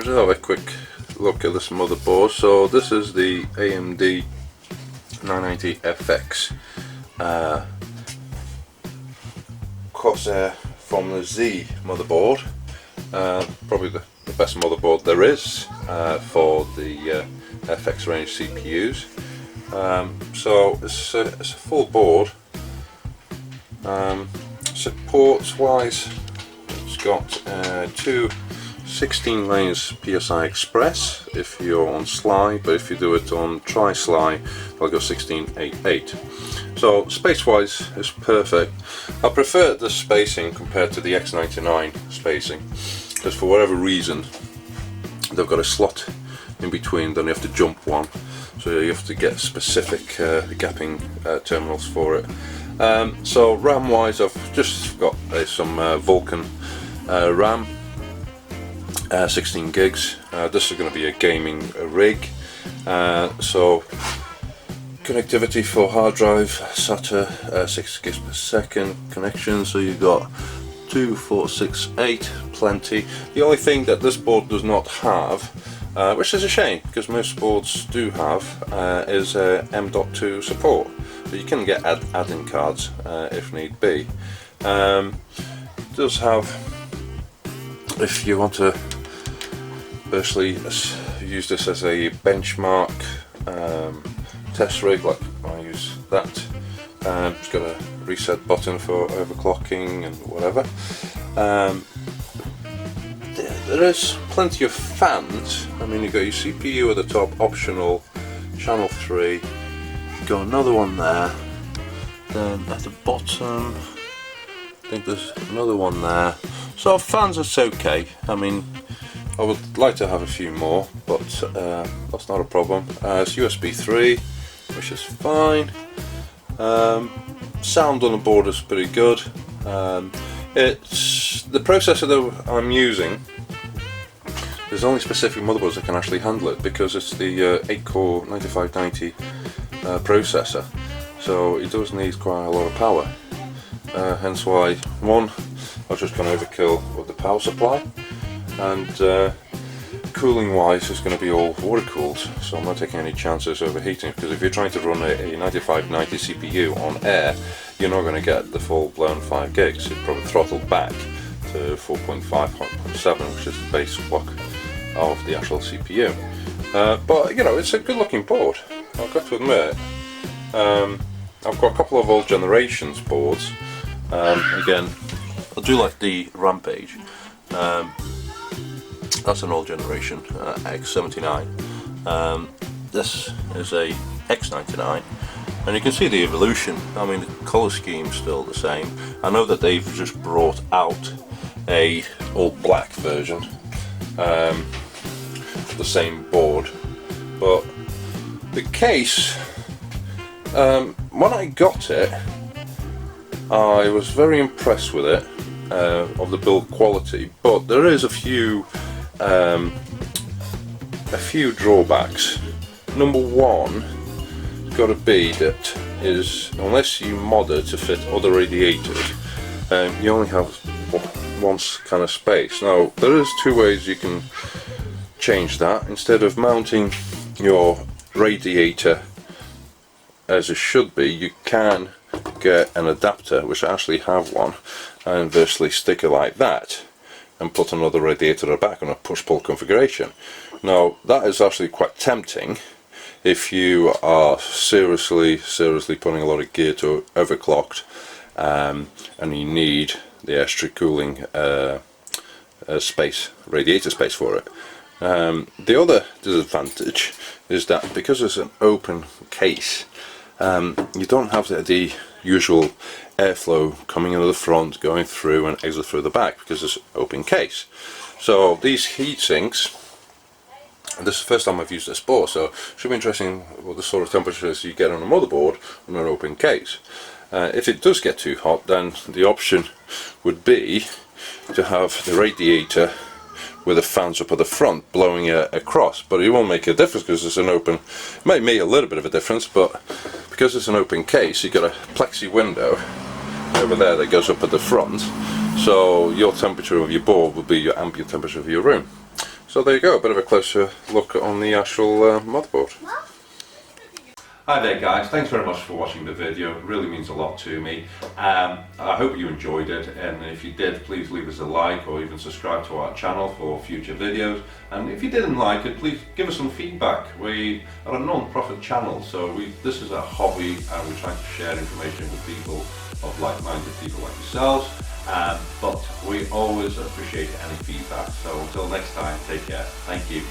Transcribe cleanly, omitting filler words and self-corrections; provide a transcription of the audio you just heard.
just have a quick look at this motherboard. So this is the AMD 990FX Crosshair Formula Z motherboard. Probably the best motherboard there is for the FX range CPUs. So it's a full board. Supports wise, it's got two 16 lanes PSI Express if you're on Sly, but if you do it on Tri-Sly I'll go 1688. So space wise it's perfect. I prefer this spacing compared to the X99 spacing, because for whatever reason they've got a slot in between, then you have to jump one, so you have to get specific gapping terminals for it. So RAM wise I've just got some Vulkan RAM, 16 gigs. This is going to be a gaming rig, so connectivity for hard drive, SATA 6 gigs per second connection, so you've got 2, 4, 6, 8, plenty. The only thing that this board does not have, which is a shame because most boards do have, is M.2 support. But you can get add-in cards if need be. It does have, if you want to virtually use this as a benchmark test rig, like I use that. It's got a reset button for overclocking and whatever. There is plenty of fans. I mean, you've got your CPU at the top, optional, channel 3, you've got another one there, then at the bottom I think there's another one there. So fans, it's okay. I mean, I would like to have a few more, but that's not a problem. It's USB 3, which is fine. Sound on the board is pretty good. It's the processor that I'm using. There's only specific motherboards that can actually handle it, because it's the 8-core 9590 processor, so it does need quite a lot of power. Hence why, one, I was just going to overkill with the power supply, and cooling wise it's going to be all water cooled, so I'm not taking any chances overheating, because if you're trying to run a 9590 CPU on air, you're not going to get the full blown 5 gigs. You'd probably throttle back to 4.5, 5.7, which is the base clock of the actual CPU. But you know, it's a good looking board, I've got to admit. I've got a couple of old generations boards. Again, I do like the Rampage. That's an old generation X79. This is a X99, and you can see the evolution. I mean, the colour scheme's still the same. I know that they've just brought out a all black version, the same board, but the case, when I got it, I was very impressed with it, of the build quality, but there is a few drawbacks. Number one, it's got to be that is, unless you mod it to fit other radiators, you only have one kind of space. Now there is two ways you can change that. Instead of mounting your radiator as it should be, you can get an adapter, which I actually have one, and virtually stick it like that and put another radiator at the back on a push-pull configuration. Now that is actually quite tempting if you are seriously putting a lot of gear to overclocked, and you need the extra cooling space, radiator space for it. The other disadvantage is that because it's an open case, you don't have the usual airflow coming into the front, going through and exit through the back, because it's an open case. So these heat sinks, this is the first time I've used this board, so it should be interesting what the sort of temperatures you get on a motherboard on an open case. If it does get too hot, then the option would be to have the radiator with the fans up at the front blowing across, but it won't make a difference because it's an open. It might make a little bit of a difference, but because it's an open case, you've got a plexi window over there that goes up at the front, so your temperature of your board will be your ambient temperature of your room. So So there you go, a bit of a closer look on the actual motherboard. Hi there guys, thanks very much for watching the video, it really means a lot to me. I hope you enjoyed it, and if you did, please leave us a like or even subscribe to our channel for future videos. And if you didn't like it, please give us some feedback. We are a non-profit channel, so this is a hobby and we're trying to share information with people of like-minded people like yourselves. But we always appreciate any feedback, so until next time, take care. Thank you.